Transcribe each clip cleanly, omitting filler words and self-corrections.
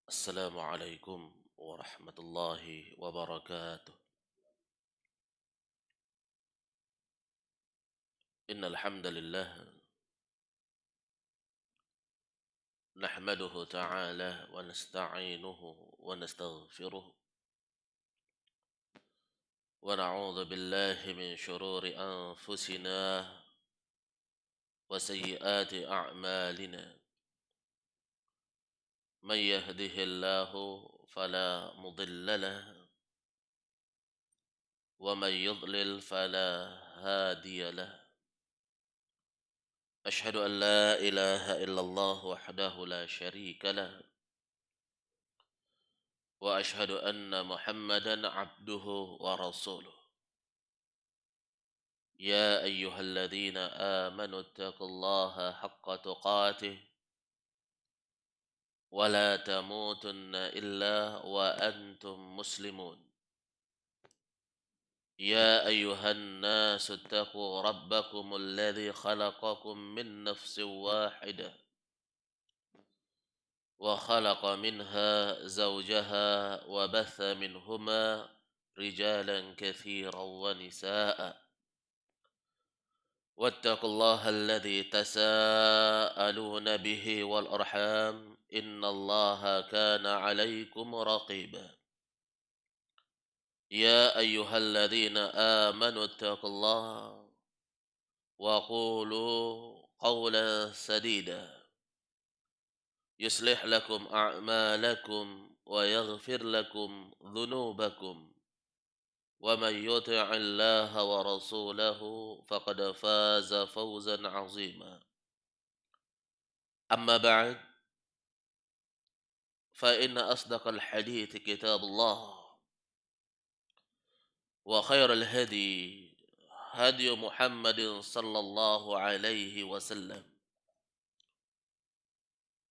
السلام عليكم ورحمة الله وبركاته. إن الحمد لله نحمده تعالى ونستعينه ونستغفره ونعوذ بالله من شرور أنفسنا وسيئات أعمالنا. من يهده الله فلا مضل له ومن يضلل فلا هادي له. أشهد أن لا إله إلا الله وحده لا شريك له وأشهد أن محمدا عبده ورسوله. يا أيها الذين آمنوا اتقوا الله حق تقاته ولا تموتن إلا وأنتم مسلمون. يا أيها الناس اتقوا ربكم الذي خلقكم من نفس واحدة وخلق منها زوجها وبث منهما رجالا كثيرا ونساء. واتقوا الله الذي تساءلون به والأرحام إن الله كان عليكم رقيبا. يا أيها الذين آمنوا اتقوا الله وقولوا قولا سديدا يصلح لكم أعمالكم ويغفر لكم ذنوبكم ومن يطع الله ورسوله فقد فاز فوزا عظيما. أما بعد فإن أصدق الحديث كتاب الله وخير الهدي هدي محمد صلى الله عليه وسلم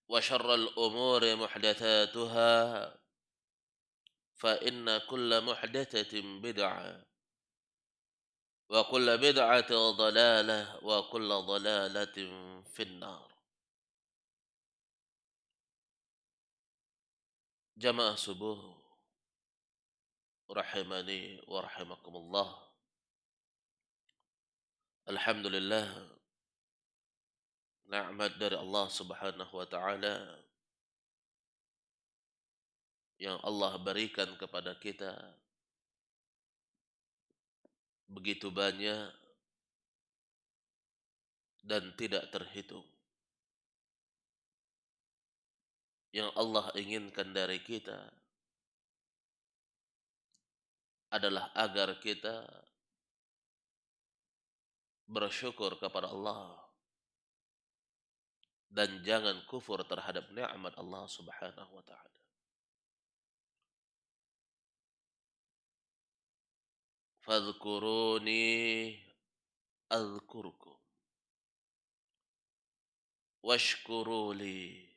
وشر الأمور محدثاتها فإن كل محدثة بدعة وكل بدعة ضلالة وكل ضلالة في النار. Jamaah subuh rahimani wa rahimakumullah. Alhamdulillah, nikmat dari Allah Subhanahu wa taala yang Allah berikan kepada kita begitu banyak dan tidak terhitung. Yang Allah inginkan dari kita adalah agar kita bersyukur kepada Allah dan jangan kufur terhadap nikmat Allah Subhanahu wa taala. Fadhkuruni azkurkum washkuruli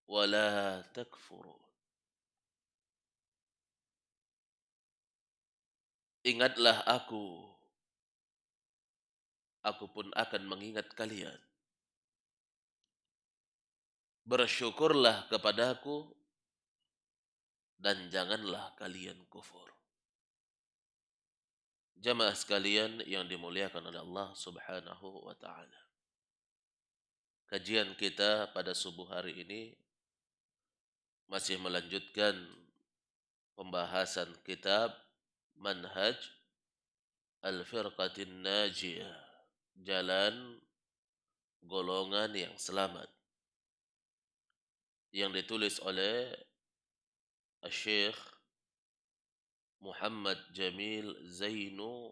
wala takfurun. Ingatlah aku pun akan mengingat kalian. Bersyukurlah kepadaku dan janganlah kalian kufur. Jamaah sekalian yang dimuliakan oleh Allah Subhanahu wa taala. Kajian kita pada subuh hari ini masih melanjutkan pembahasan kitab Manhaj Al-Firqatin Najiyah, jalan golongan yang selamat, yang ditulis oleh Syekh Muhammad Jamil Zainu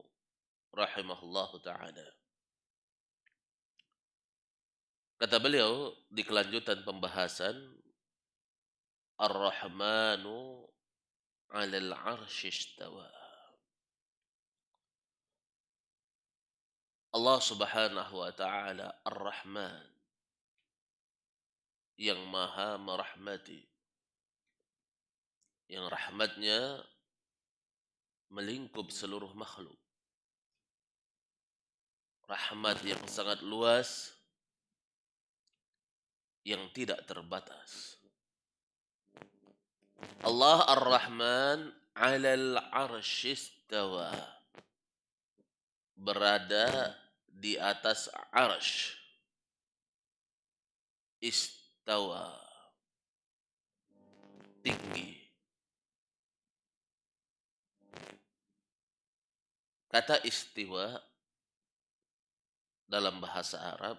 rahimahullahu ta'ala. Kata beliau di kelanjutan pembahasan, Ar-Rahmanu 'alal 'arsy istawa. Allah Subhanahu wa taala Ar-Rahman, yang maha merahmati, yang rahmatnya melingkup seluruh makhluk. Rahmat yang sangat luas, yang tidak terbatas. Allah Ar-Rahman 'alal 'arsy istawa. Berada di atas arsy. Istawa. Tinggi. Kata istiwa dalam bahasa Arab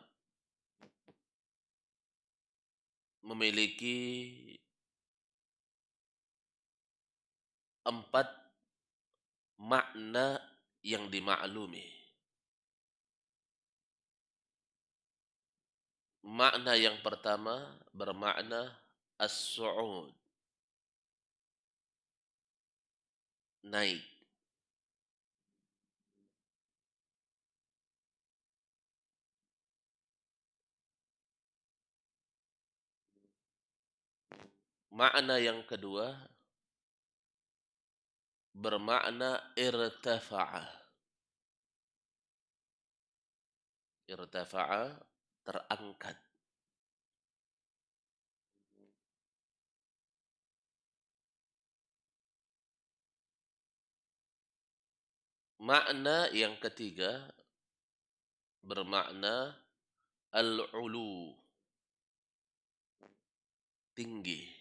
memiliki 4 makna yang dimaklumi. Makna yang pertama bermakna as-su'ud, naik. Makna yang kedua bermakna irtafa'a. Irtafa'a, terangkat. Makna yang ketiga bermakna al-ulu, tinggi.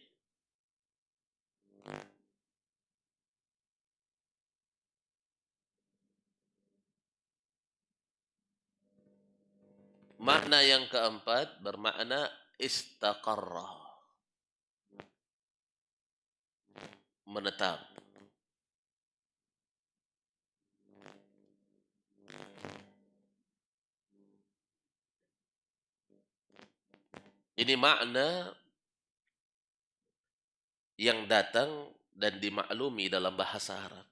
Makna yang keempat bermakna istaqarra, menetap. Ini makna yang datang dan dimaklumi dalam bahasa Arab.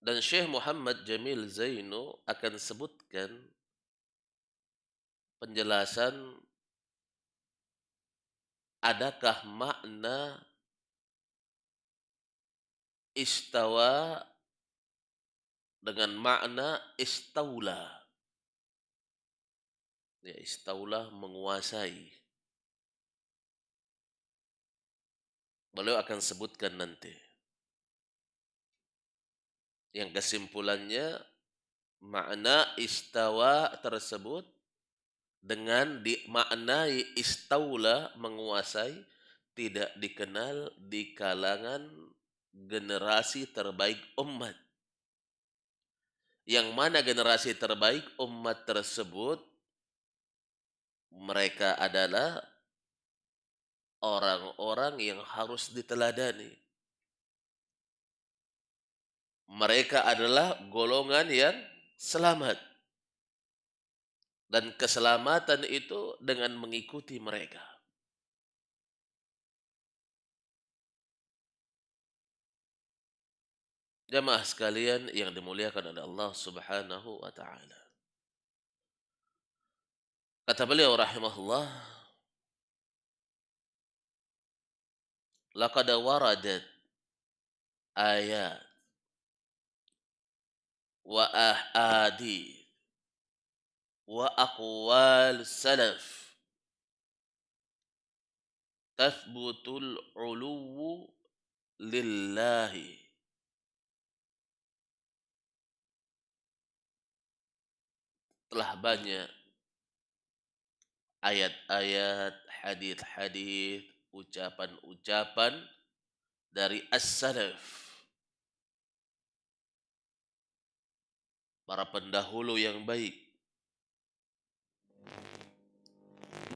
Dan Syekh Muhammad Jamil Zainu akan sebutkan penjelasan adakah makna istawa dengan makna istaula. Ya, istaula menguasai. Beliau akan sebutkan nanti. Yang kesimpulannya makna istawa tersebut dengan dimaknai istaula menguasai tidak dikenal di kalangan generasi terbaik umat. Yang mana generasi terbaik umat tersebut? Mereka adalah orang-orang yang harus diteladani. Mereka adalah golongan yang selamat. Dan keselamatan itu dengan mengikuti mereka. Jamaah sekalian yang dimuliakan oleh Allah Subhanahu wa taala. Kata beliau rahimahullah, laqad waradat ayat wa ahadi wa aqwal salaf tathbutul uluwu lillahi. Telah banyak ayat-ayat, hadis-hadis, ucapan-ucapan dari as-salaf, para pendahulu yang baik,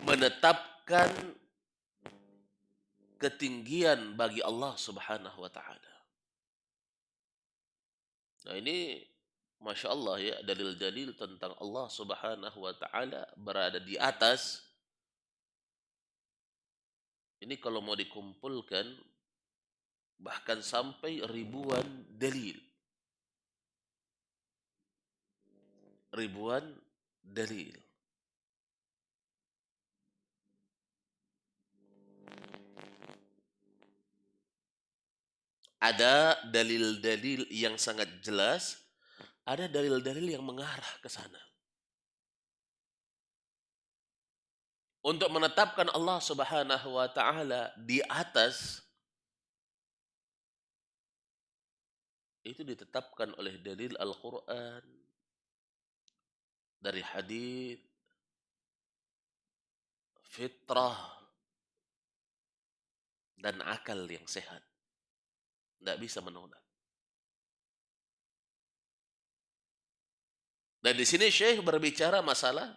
menetapkan ketinggian bagi Allah Subhanahu wa taala. Nah, ini Masya Allah ya, dalil-dalil tentang Allah Subhanahu wa taala berada di atas. Ini kalau mau dikumpulkan bahkan sampai ribuan dalil. Ribuan dalil. Ada dalil-dalil yang sangat jelas, ada dalil-dalil yang mengarah ke sana. Untuk menetapkan Allah Subhanahu wa taala di atas, itu ditetapkan oleh dalil Al-Qur'an, dari hadis, fitrah, dan akal yang sehat. Tidak bisa menolak. Dan di sini Syekh berbicara masalah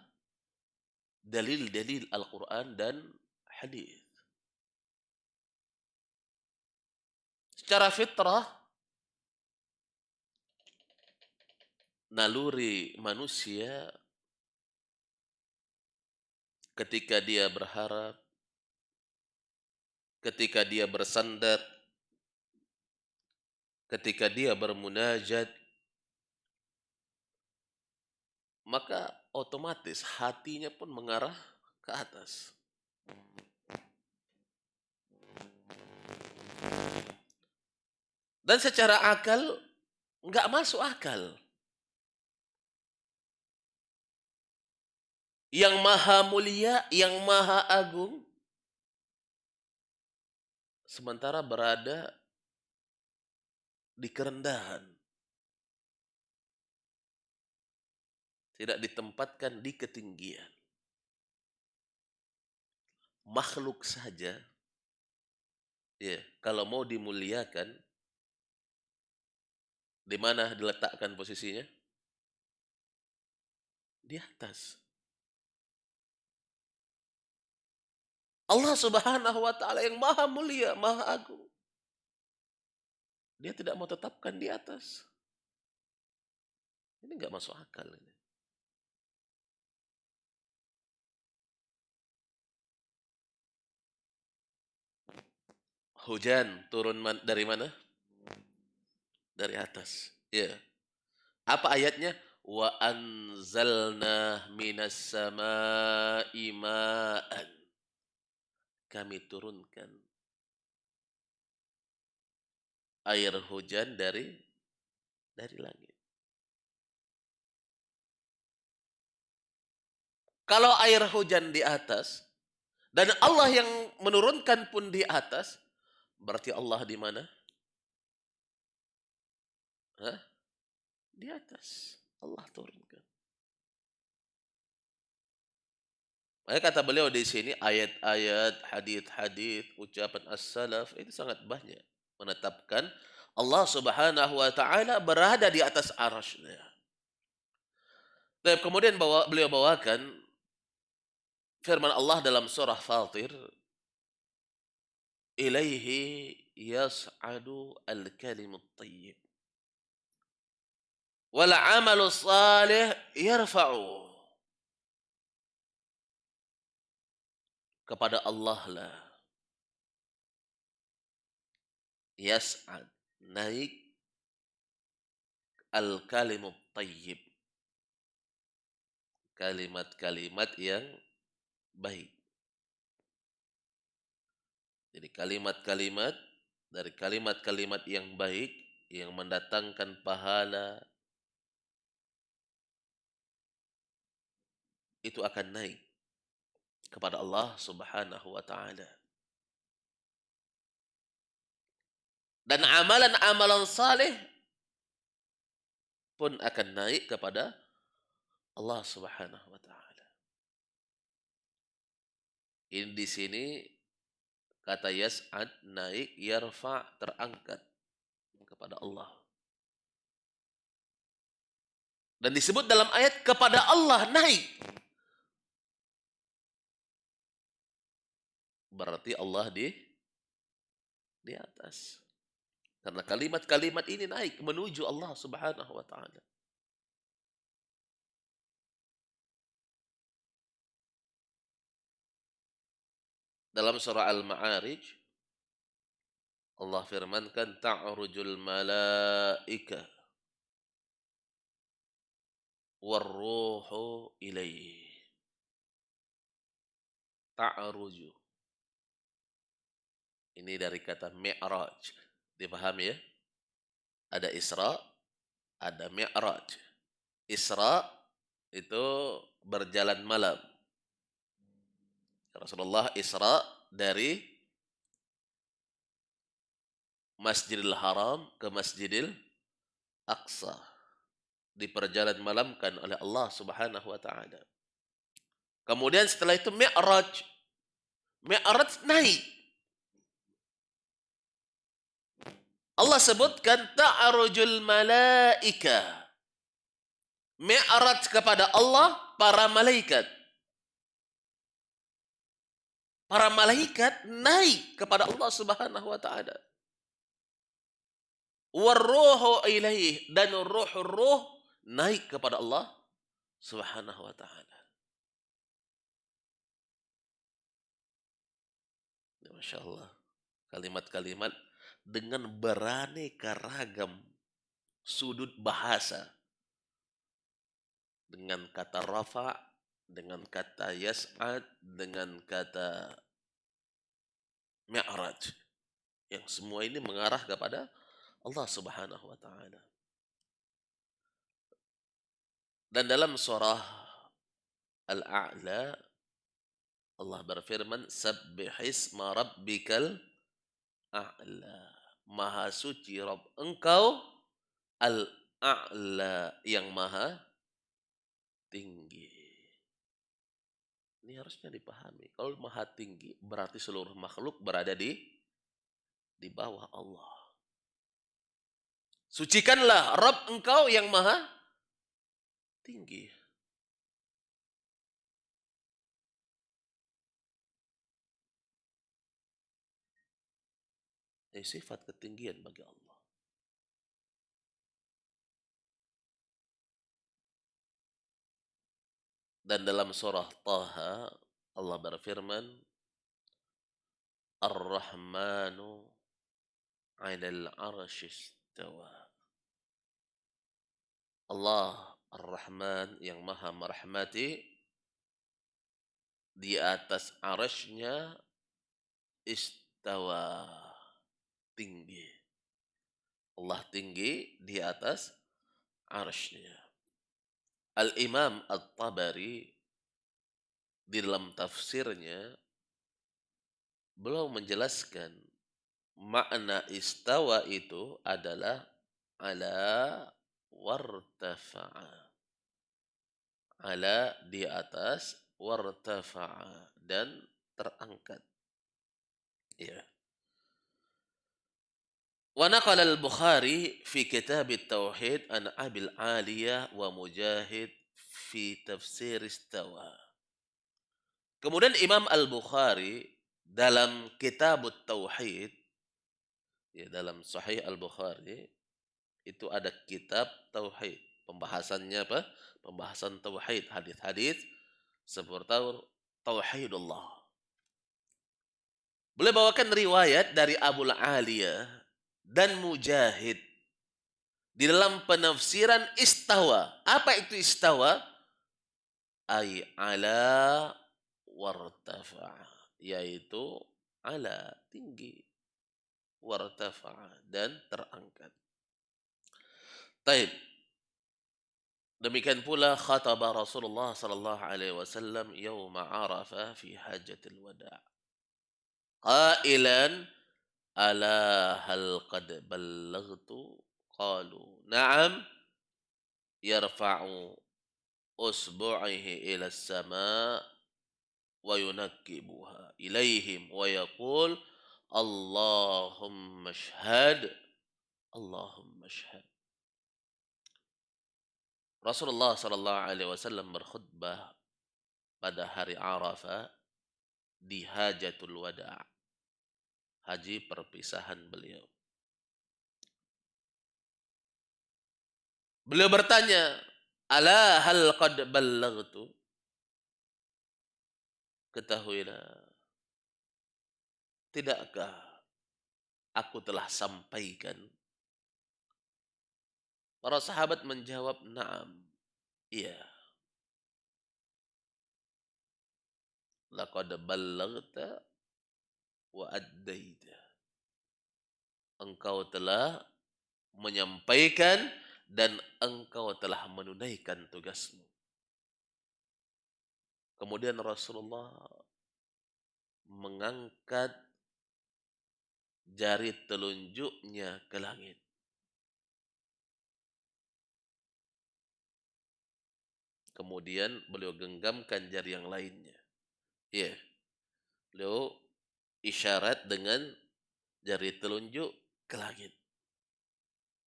dalil-dalil Al-Quran dan hadis. Secara fitrah, naluri manusia ketika dia berharap, ketika dia bersandar, ketika dia bermunajat, maka otomatis hatinya pun mengarah ke atas. Dan secara akal, nggak masuk akal. Yang maha mulia, yang maha agung, sementara berada di kerendahan. Tidak ditempatkan di ketinggian. Makhluk saja, ya, kalau mau dimuliakan, di mana diletakkan posisinya? Di atas. Allah Subhanahu wa taala yang maha mulia, maha agung. Dia tidak mau tetapkan di atas. Ini nggak masuk akal ini. Hujan turun dari mana? Dari atas. Ya. Apa ayatnya? Wa anzalna minas sama'i ma'an. Kami turunkan air hujan dari langit. Kalau air hujan di atas dan Allah yang menurunkan pun di atas, berarti Allah di mana? Hah? Di atas. Allah turunkan. Makanya kata beliau di sini ayat-ayat, hadis-hadis, ucapan as-salaf itu sangat banyak menetapkan Allah Subhanahu wa taala berada di atas arasy-Nya. Dan kemudian beliau bawakan firman Allah dalam surah Fatir, "Ilaihi yas'adu al-kalimut thayyib wal 'amalu salih yarfa'u." Kepada Allah lah yas'ad, naik, al-kalimut thayyib, kalimat-kalimat yang baik. Jadi kalimat-kalimat, dari kalimat-kalimat yang baik yang mendatangkan pahala itu akan naik kepada Allah Subhanahu wa taala. Dan amalan-amalan saleh pun akan naik kepada Allah Subhanahu wa taala. Ini di sini kata yas'ad, naik, yarfa, terangkat kepada Allah. Dan disebut dalam ayat kepada Allah naik. Berarti Allah di atas. Karena kalimat-kalimat ini naik menuju Allah Subhanahu wa taala. Dalam surah Al-Ma'arij Allah firmankan ta'rujul malaika warruhu ilaihi. Ta'ruju. Ini dari kata mi'raj. Dipahami ya? Ada Isra, ada Mi'raj. Isra itu berjalan malam. Rasulullah Isra dari Masjidil Haram ke Masjidil Aqsa. Diperjalan malamkan oleh Allah Subhanahu wa taala. Kemudian setelah itu Mi'raj. Mi'raj naik. Allah sebutkan ta'arujul malaika. Mi'raj kepada Allah para malaikat. Para malaikat naik kepada Allah Subhanahu wa taala. Warruhu ilaih, dan ruh naik kepada Allah Subhanahu wa taala. Masya Allah. Kalimat-kalimat dengan beraneka ragam sudut bahasa. Dengan kata rafa, dengan kata yas'ad, dengan kata mi'raj. Yang semua ini mengarah kepada Allah Subhanahu wa taala. Dan dalam surah Al-A'la Allah berfirman, "Sabbihisma rabbikal a'la." Maha suci Rabb engkau al-a'la, yang maha tinggi. Ini harusnya dipahami. Kalau maha tinggi berarti seluruh makhluk berada di bawah Allah. Sucikanlah Rabb engkau yang maha tinggi. Ini sifat ketinggian bagi Allah. Dan dalam surah Taha Allah berfirman, Ar-Rahmanu 'alal 'arsy istawa. Allah Ar-Rahman yang maha merahmati di atas arasy-Nya istawa, tinggi. Allah tinggi di atas arasy-Nya. Al-Imam At-Tabari di dalam tafsirnya beliau menjelaskan makna istawa itu adalah ala wartafa'a. Ala di atas, wartafa'a dan terangkat. Ya. Wa naqala al-Bukhari fi kitab at-tauhid an Abil Aliyah wa Mujahid fi tafsir istawa. Kemudian Imam Al-Bukhari dalam kitab at-tauhid, ya, dalam Sahih Al-Bukhari itu ada kitab tauhid. Pembahasannya apa? Pembahasan tauhid, hadis-hadis seputar tauhidullah. Boleh bawakan riwayat dari Abul Aliyah dan Mujahid di dalam penafsiran istawa. Apa itu istawa? Ay ala wartafa'a, yaitu ala tinggi, wartafa'a dan terangkat. Taib. Demikian pula khataba Rasulullah sallallahu alaihi wasallam yauma Arafah fi hajjatil wada'. Qailan ala hal qad ballaghtu? Qalu na'am. Yarfa'u usbu'ihi ila as-sama' wa yunakkibuha ilaihim wa yaqul Allahumma shahad, Allahumma shahad. Rasulullah sallallahu alaihi wasallam berkhutbah pada hari Arafah di Hajatul Wada', haji perpisahan beliau. Beliau bertanya, ala hal qad ballaghtu? Ketahuilah, tidakkah aku telah sampaikan? Para sahabat menjawab, na'am, iya. Laqad ballaghta wa addaita. Engkau telah menyampaikan dan engkau telah menunaikan tugasmu. Kemudian Rasulullah mengangkat jari telunjuknya ke langit. Kemudian beliau genggamkan jari yang lainnya. Ya, beliau isyarat dengan jari telunjuk ke langit.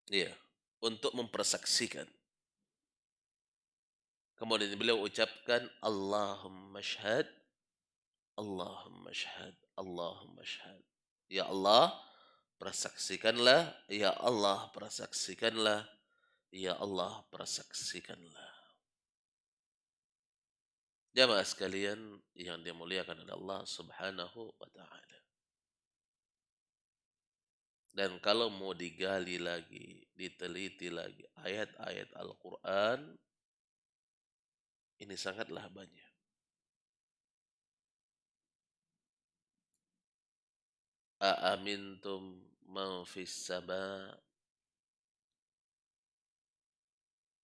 Ya, untuk mempersaksikan. Kemudian beliau ucapkan Allahumma syahad, Allahumma syahad, Allahumma syahad. Ya Allah, persaksikanlah, ya Allah, persaksikanlah, ya Allah, persaksikanlah. Jamaah sekalian yang dimuliakan oleh Allah Subhanahu wa taala. Dan kalau mau digali lagi, diteliti lagi ayat-ayat Al-Qur'an, ini sangatlah banyak. Aamintum man fis sama,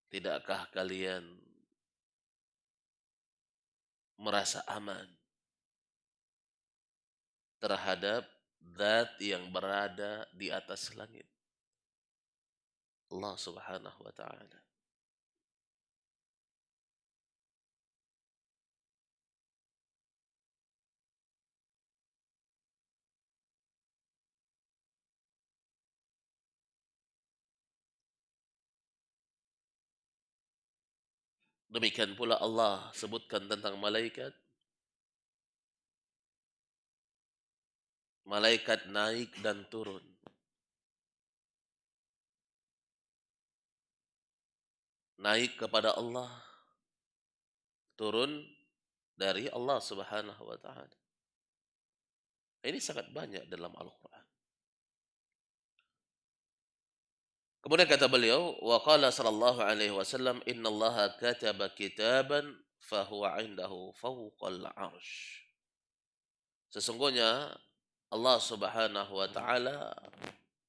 tidakkah kalian merasa aman terhadap zat yang berada di atas langit? Allah Subhanahu wa taala. Demikian pula Allah sebutkan tentang malaikat. Malaikat naik dan turun. Naik kepada Allah, turun dari Allah Subhanahu wa taala. Ini sangat banyak dalam Al-Qur'an. Kemudian kata beliau, wa qala sallallahu alaihi wasallam, innallaha kataba kitaban fahuwa indahu fawqal arsh. Sesungguhnya Allah Subhanahu wa taala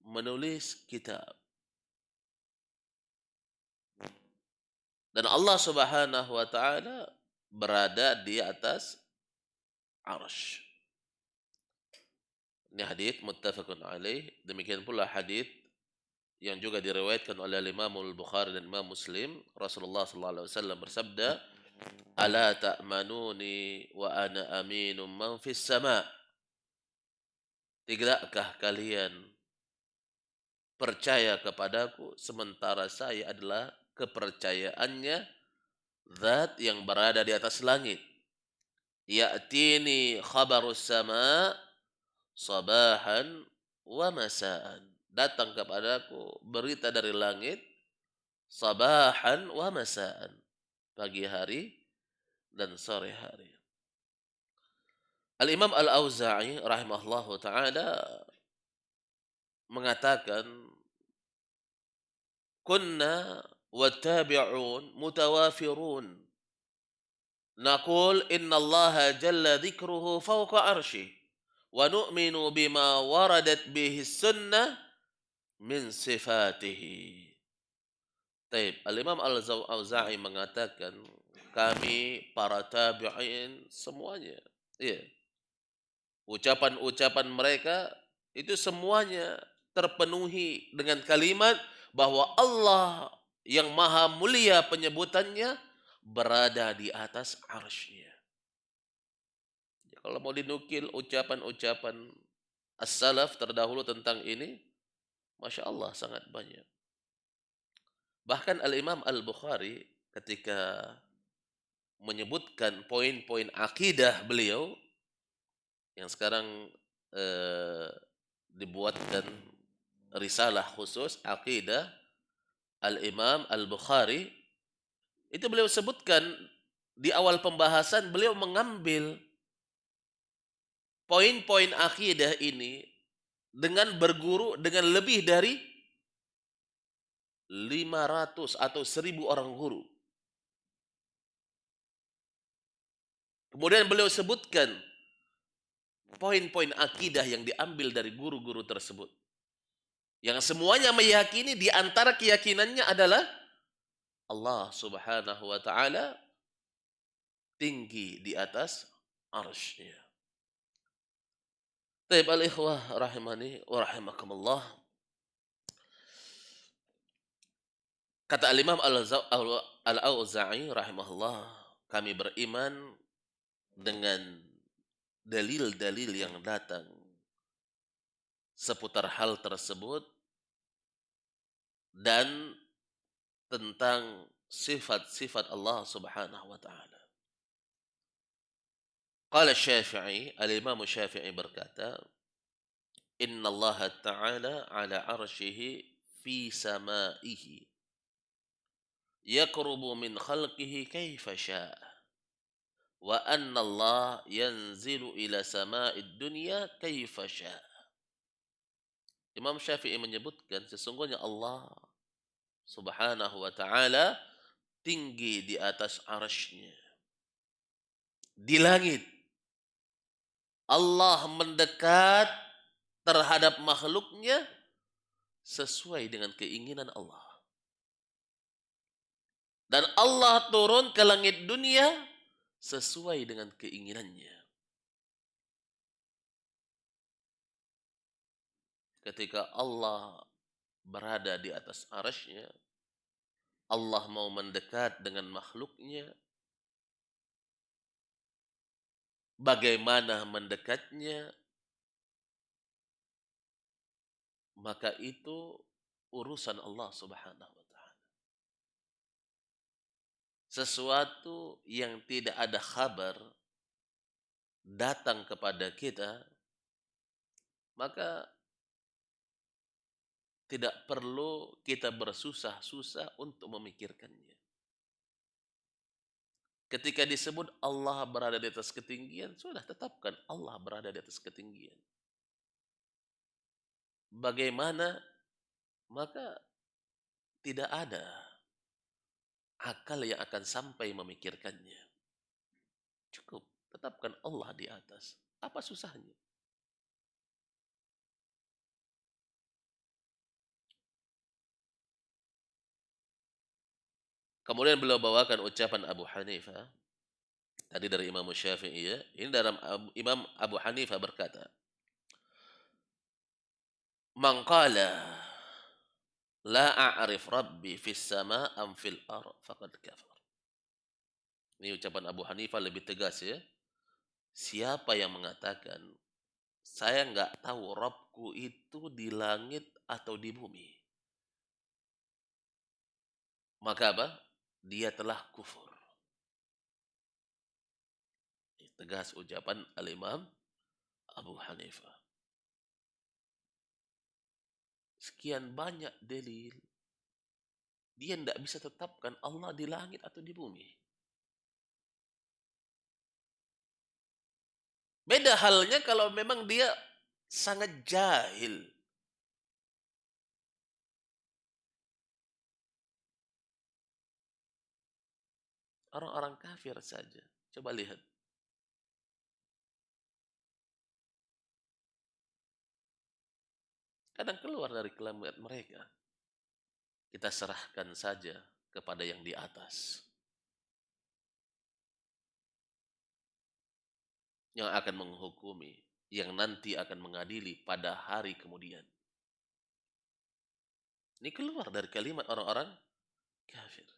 menulis kitab. Dan Allah Subhanahu wa taala berada di atas arsh. Ini hadis muttafaqun alaih. Demikian pula hadis yang juga diriwayatkan oleh Imam Al-Bukhari dan Imam Muslim. Rasulullah sallallahu alaihi wasallam bersabda, "Ala ta'manuni wa ana aminum man fis sama'." Tidakkah kalian percaya kepadaku sementara saya adalah kepercayaannya zat yang berada di atas langit. Ya'tini khabarus sama' sabahan wa masaan. Datang kepadaku berita dari langit sabahan wa masaan. Pagi hari dan sore hari. Al-Imam Al-Auza'i rahimahullahu ta'ala mengatakan, kunna wattabi'un mutawafirun. Naqul inna Allah jalla dzikruhu fawqa arshih. Wa nu'minu bima waradat bihi sunnah min sifatihi. Taib. Al-Imam Al-Auza'i mengatakan, kami para tabi'in semuanya. Iya. Ucapan-ucapan mereka itu semuanya terpenuhi dengan kalimat bahwa Allah yang maha mulia penyebutannya berada di atas arsy-Nya. Kalau mau dinukil ucapan-ucapan as-salaf terdahulu tentang ini, Masya Allah sangat banyak. Bahkan Al-Imam Al-Bukhari ketika menyebutkan poin-poin akidah beliau yang sekarang dibuatkan risalah khusus akidah Al-Imam Al-Bukhari, itu beliau sebutkan di awal pembahasan beliau mengambil poin-poin akidah ini dengan berguru dengan lebih dari 500 atau 1000 orang guru. Kemudian beliau sebutkan poin-poin akidah yang diambil dari guru-guru tersebut. Yang semuanya meyakini di antara keyakinannya adalah Allah Subhanahu wa taala tinggi di atas arsy-Nya. Taib al-ikhwah rahimani wa rahimakumullah. Kata al-Imam Al-Auza'i rahimahullah, kami beriman dengan dalil-dalil yang datang seputar hal tersebut dan tentang sifat-sifat Allah Subhanahu wa taala. Qala Syafi'i, al-Imam Syafi'i berkata, "Inna Allah Ta'ala 'ala 'arsyihi fi sama'ihi, yaqrubu min khalqihi kaifa syaa', wa anna Allah yanzilu ila sama'id dunya kaifa syaa'." Imam Syafi'i menyebutkan sesungguhnya Allah Subhanahu wa taala tinggi di atas arsy-Nya. Di langit Allah mendekat terhadap makhluknya sesuai dengan keinginan Allah. Dan Allah turun ke langit dunia sesuai dengan keinginannya. Ketika Allah berada di atas arsy-Nya, Allah mau mendekat dengan makhluknya. Bagaimana mendekatnya, maka itu urusan Allah Subhanahu wa taala. Sesuatu yang tidak ada kabar datang kepada kita, maka tidak perlu kita bersusah-susah untuk memikirkannya. Ketika disebut Allah berada di atas ketinggian, sudah tetapkan Allah berada di atas ketinggian. Bagaimana? Maka tidak ada akal yang akan sampai memikirkannya. Cukup, tetapkan Allah di atas. Apa susahnya? Kemudian beliau bawakan ucapan Abu Hanifah. Tadi dari Imam Syafi'i ya. Ini dalam Imam Abu Hanifah berkata, "Man qala la a'rif rabbi fis sama' am fil ard faqad kafar." Ini ucapan Abu Hanifah lebih tegas ya. Siapa yang mengatakan saya nggak tahu Rabbku itu di langit atau di bumi, maka apa? Dia telah kufur. Tegas ucapan Al-Imam Abu Hanifah. Sekian banyak dalil, dia tidak bisa tetapkan Allah di langit atau di bumi. Beda halnya kalau memang dia sangat jahil. Orang-orang kafir saja. Coba lihat. Kadang keluar dari kalimat mereka. Kita serahkan saja kepada yang di atas. Yang akan menghukumi. Yang nanti akan mengadili pada hari kemudian. Ini keluar dari kalimat orang-orang kafir.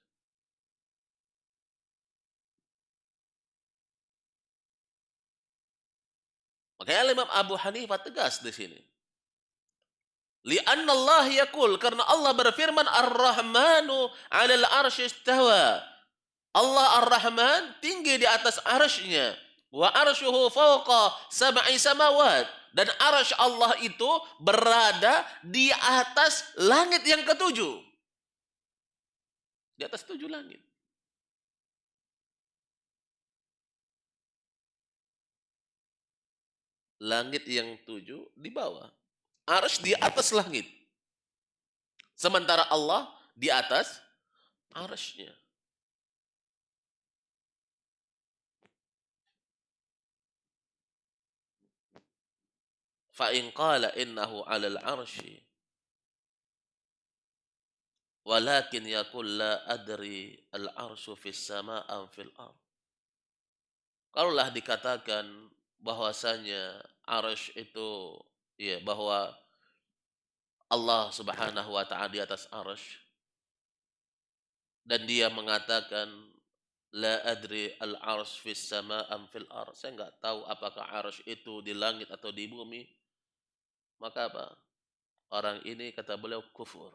Makanya Imam Abu Hanifah tegas di sini. Li'anna Allah yaqul, karena Allah berfirman Ar-Rahmanu 'alal arsy istawa. Allah Ar-Rahman tinggi di atas arsy-Nya. Wa arsyuhu fawqa sab'i samawat. Dan arsy Allah itu berada di atas langit yang ketujuh. Di atas 7 langit. Langit yang 7 di bawah. Arsy di atas langit. Sementara Allah di atas arsy-Nya. Fa in qala innahu 'alal arsy walakin yaqul la adri al arsyu fis sama' am fil ard. Kalaulah dikatakan bahwasanya arsy itu ya bahwa Allah Subhanahu wa taala di atas arsy dan dia mengatakan la adri al arsy fis sama am fil ard. Saya enggak tahu apakah arsy itu di langit atau di bumi. Maka apa? Orang ini kata beliau kufur.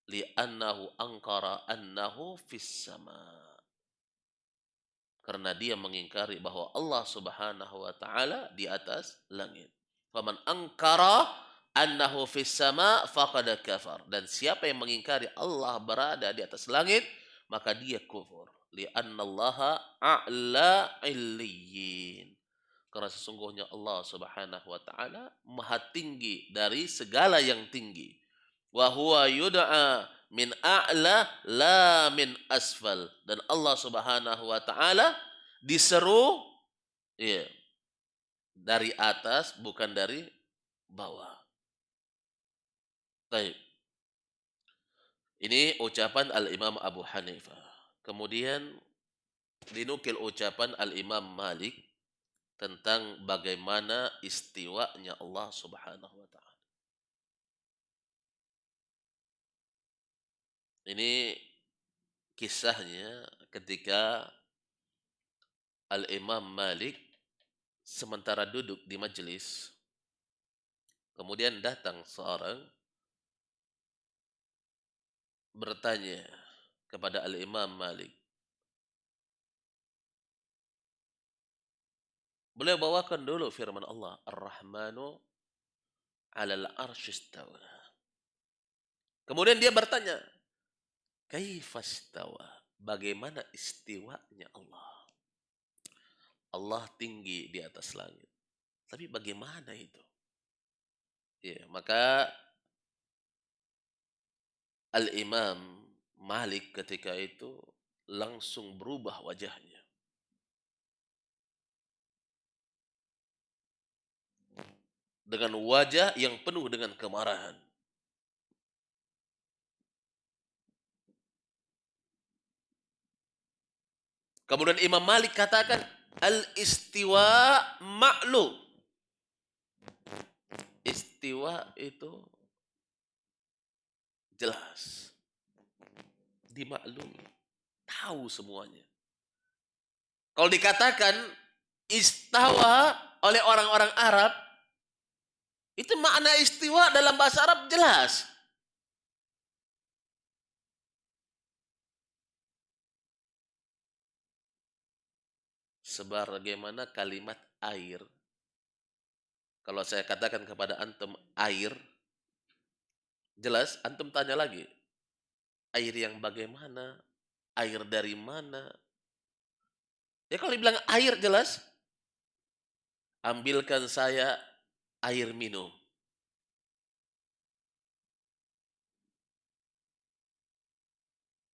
Li'annahu angkara annahu fis sama. Karena dia mengingkari bahwa Allah Subhanahu wa taala di atas langit. Faman angkara annahu fis sama faqad kafar. Dan siapa yang mengingkari Allah berada di atas langit, maka dia kufur. Li'annallaha a'la illiyin. Karena sesungguhnya Allah Subhanahu wa taala maha tinggi dari segala yang tinggi. Wa huwa yud'a min a'la la min asfal. Dan Allah Subhanahu wa taala diseru ya, dari atas bukan dari bawah. Baik. Ini ucapan Al-Imam Abu Hanifah. Kemudian dinukil ucapan Al-Imam Malik tentang bagaimana istiwanya Allah Subhanahu wa taala. Ini kisahnya ketika Al-Imam Malik sementara duduk di majelis, kemudian datang seorang bertanya kepada Al-Imam Malik. Beliau bawakan dulu firman Allah, Ar-Rahmanu 'alal arsy istawa. Kemudian dia bertanya, Kaifastawa? Bagaimana istiwanya Allah? Allah tinggi di atas langit. Tapi bagaimana itu? Ya, maka Al-Imam Malik ketika itu langsung berubah wajahnya. Dengan wajah yang penuh dengan kemarahan. Kemudian Imam Malik katakan, al-istiwa ma'lum. Istiwa itu jelas. Dimaklumi. Tahu semuanya. Kalau dikatakan istawa oleh orang-orang Arab, itu makna istiwa dalam bahasa Arab jelas. Sebagaimana kalimat air. Kalau saya katakan kepada antum air, jelas antum tanya lagi. Air yang bagaimana? Air dari mana? Ya kalau dibilang air jelas. Ambilkan saya air minum.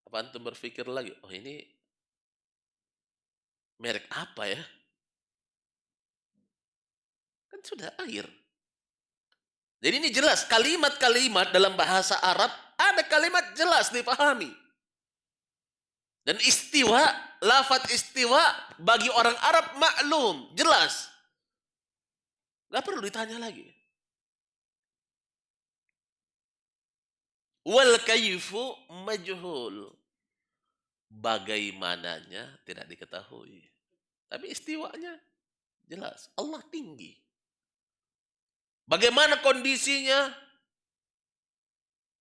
Apa antum berpikir lagi, oh ini merek apa ya? Kan sudah air. Jadi ini jelas, kalimat-kalimat dalam bahasa Arab, ada kalimat jelas dipahami. Dan istiwa, lafaz istiwa bagi orang Arab maklum, jelas. Gak perlu ditanya lagi. Wal kayfu majhul. Bagaimananya tidak diketahui. Tapi istiwanya jelas, Allah tinggi. Bagaimana kondisinya?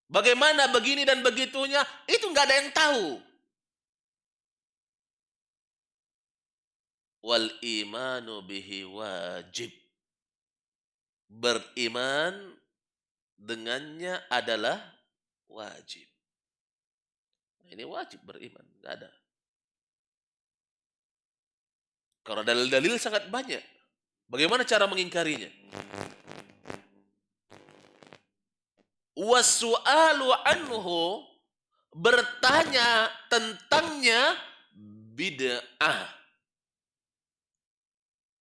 Bagaimana begini dan begitunya? Itu nggak ada yang tahu. Wal imanu bihi wajib. Beriman dengannya adalah wajib. Nah, ini wajib beriman, nggak ada. Karena dalil-dalil sangat banyak. Bagaimana cara mengingkarinya? Wasu'alu anhu, bertanya tentangnya bid'ah.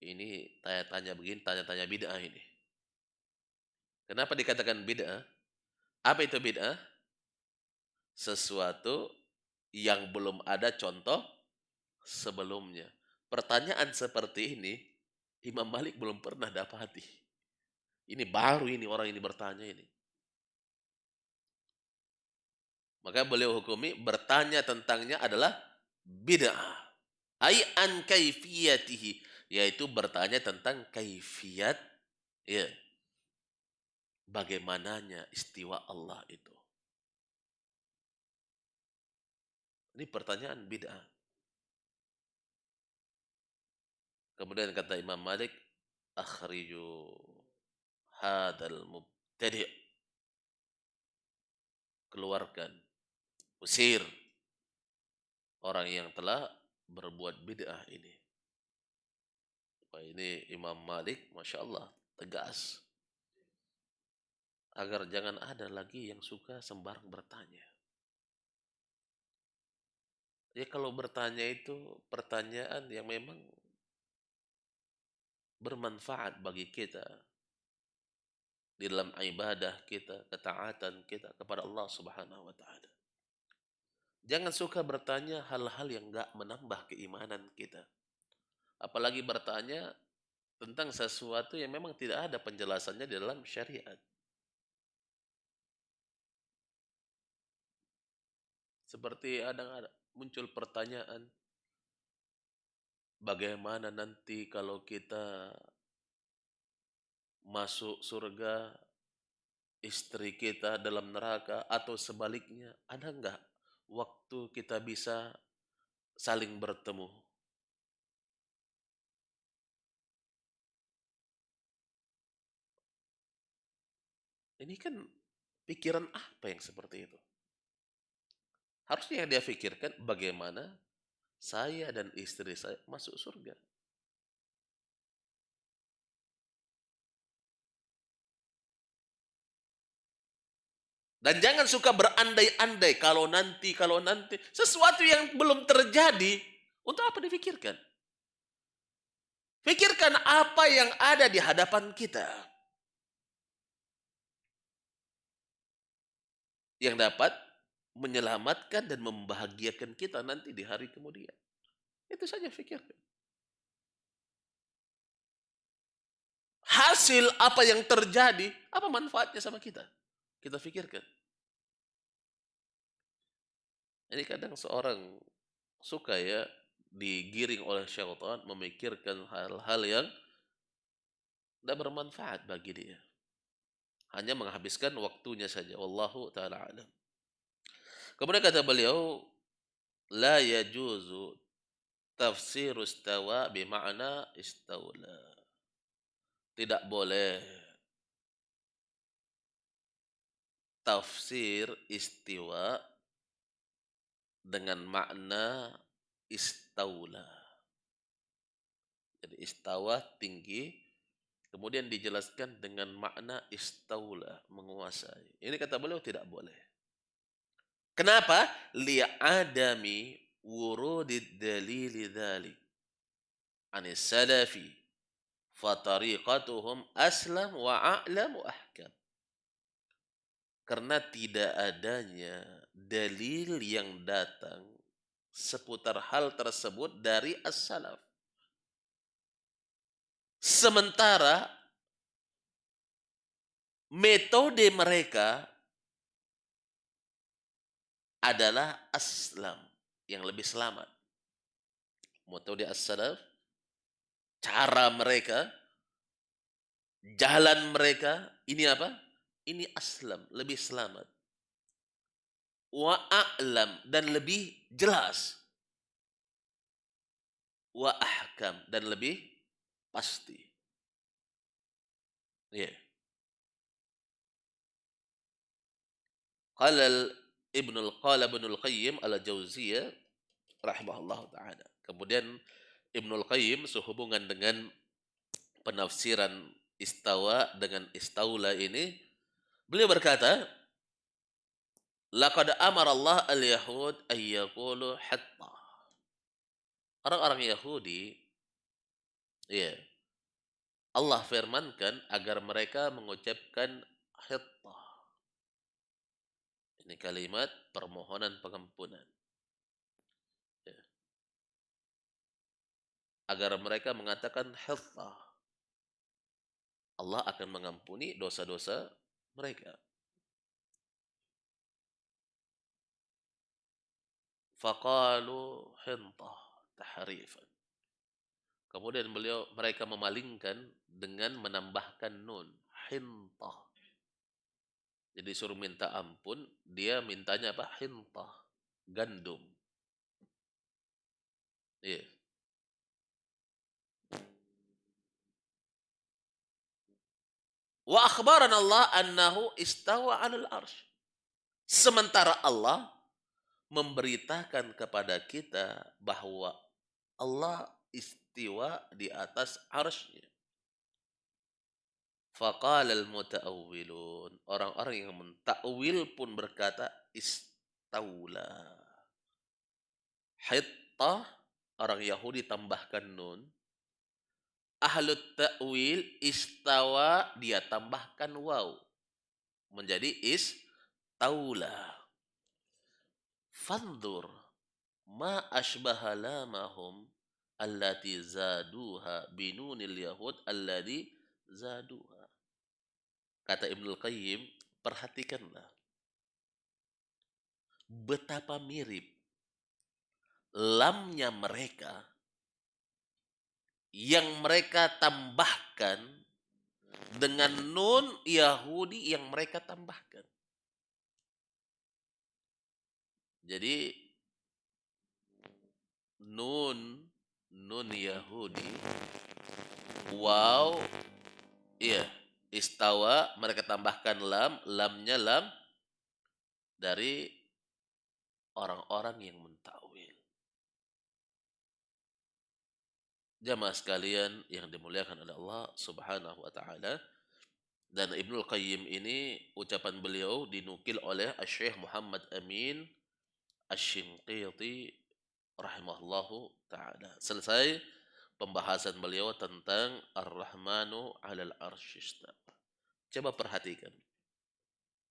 Ini tanya-tanya begini, tanya-tanya bid'ah ini. Kenapa dikatakan bid'ah? Apa itu bid'ah? Sesuatu yang belum ada contoh sebelumnya. Pertanyaan seperti ini Imam Malik belum pernah dapati. Ini baru ini orang ini bertanya ini. Maka beliau hukumi bertanya tentangnya adalah bid'ah. Ai an kaifiyatihi, yaitu bertanya tentang kaifiat, ya, bagaimananya istiwa Allah itu. Ini pertanyaan bid'ah. Kemudian kata Imam Malik, akhriju hadal mubtadi', keluarkan, usir orang yang telah berbuat bid'ah ini. Wah, ini Imam Malik, Masya Allah, tegas. Agar jangan ada lagi yang suka sembarang bertanya. Ya kalau bertanya itu pertanyaan yang memang bermanfaat bagi kita di dalam ibadah kita, ketaatan kita kepada Allah Subhanahu wa taala. Jangan suka bertanya hal-hal yang enggak menambah keimanan kita. Apalagi bertanya tentang sesuatu yang memang tidak ada penjelasannya di dalam syariat. Seperti ada muncul pertanyaan, bagaimana nanti kalau kita masuk surga, istri kita dalam neraka, atau sebaliknya, ada enggak waktu kita bisa saling bertemu? Ini kan pikiran apa yang seperti itu? Harusnya yang dia pikirkan bagaimana saya dan istri saya masuk surga. Dan jangan suka berandai-andai kalau nanti sesuatu yang belum terjadi, untuk apa dipikirkan? Pikirkan apa yang ada di hadapan kita yang dapat menyelamatkan dan membahagiakan kita nanti di hari kemudian. Itu saja pikirkan. Hasil apa yang terjadi, apa manfaatnya sama kita? Kita pikirkan. Ini kadang seorang suka ya digiring oleh syaitan memikirkan hal-hal yang tidak bermanfaat bagi dia. Hanya menghabiskan waktunya saja. Wallahu ta'ala alam. Kemudian kata beliau, la yajuzu tafsir istawa bima'na istawla. Tidak boleh tafsir istiwa dengan makna istaula. Jadi istawa tinggi, kemudian dijelaskan dengan makna istaula, menguasai. Ini kata beliau tidak boleh. Kenapa? Li'adami wurudid dalili dhalik. Anis salafi. Fatariqatuhum aslam wa a'lam wa ahkam. Karena tidak adanya dalil yang datang seputar hal tersebut dari as-salaf. Sementara metode mereka adalah aslam, yang lebih selamat. Metode as-salaf, cara mereka, jalan mereka, ini apa? Ini aslam, lebih selamat. Wa a'lam, dan lebih jelas. Wa ahkam, dan lebih pasti. Ya. Ibnul Qayyim al-Jauziyah rahimahullah taala. Kemudian Ibnul Qayyim sehubungan dengan penafsiran istawa dengan istaula ini, beliau berkata, laqad amara Allah al-yahud ay yaqulu hatta. Orang-orang Yahudi, ya, Allah firmankan agar mereka mengucapkan hatta. Ini kalimat permohonan pengampunan. Ya. Agar mereka mengatakan hatta. Allah akan mengampuni dosa-dosa mereka. Faqalu hintah tahrifan. Kemudian mereka memalingkan dengan menambahkan nun, hintah. Jadi suruh minta ampun, dia mintanya apa? Hintah, gandum. Iya. Wa akhbaran Allah annahu istawa 'alal arsy. Sementara Allah memberitakan kepada kita bahwa Allah istiwa di atas arsy. Faqala al-muta'awwilun. Orang-orang yang mentakwil pun berkata istaula. Hittah, orang Yahudi tambahkan nun. Ahlut ta'wil istawa, dia tambahkan waw. Menjadi istaula. Fandur ma ashbaha lamahum allati zaduha binunil yahud alladhi zaduha. Kata Ibnul Qayyim, perhatikanlah betapa mirip lamnya mereka yang mereka tambahkan dengan nun Yahudi yang mereka tambahkan. Jadi nun nun Yahudi, wow, iya, istawa mereka tambahkan lam, lamnya lam dari orang-orang yang mentakwil. Jamaah sekalian yang dimuliakan oleh Allah Subhanahu wa taala, dan Ibnul Qayyim ini ucapan beliau dinukil oleh Syekh Muhammad Amin Asy-Shinqiti rahimahullahu taala. Selesai pembahasan beliau tentang Ar-Rahmanu 'alal 'arsy istawa. Coba perhatikan.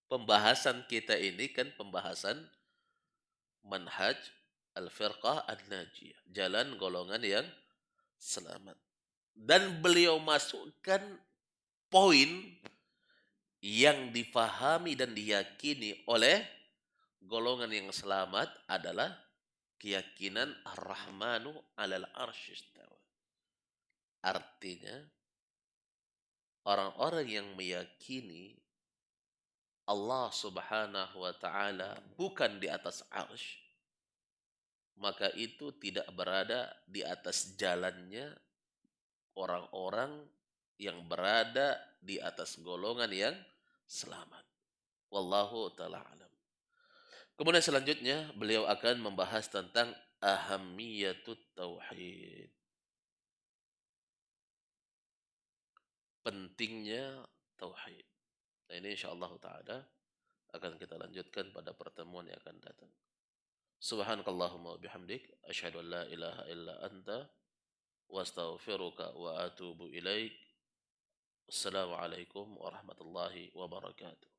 Pembahasan kita ini kan pembahasan manhaj al-firqah an-najiyah, jalan golongan yang selamat. Dan beliau masukkan poin yang difahami dan diyakini oleh golongan yang selamat adalah keyakinan Ar-Rahmanu 'alal 'arsy istawa. Artinya orang-orang yang meyakini Allah Subhanahu wa taala bukan di atas arsy, maka itu tidak berada di atas jalannya orang-orang yang berada di atas golongan yang selamat. Wallahu taala alam. Kemudian selanjutnya beliau akan membahas tentang ahammiyatut tauhid. Pentingnya tauhid. Nah, ini insyaallah taala akan kita lanjutkan pada pertemuan yang akan datang. Subhanakallahumma wa bihamdik asyhadu an la ilaha illa anta wa astaghfiruka wa atubu ilaik. Assalamualaikum warahmatullahi wabarakatuh.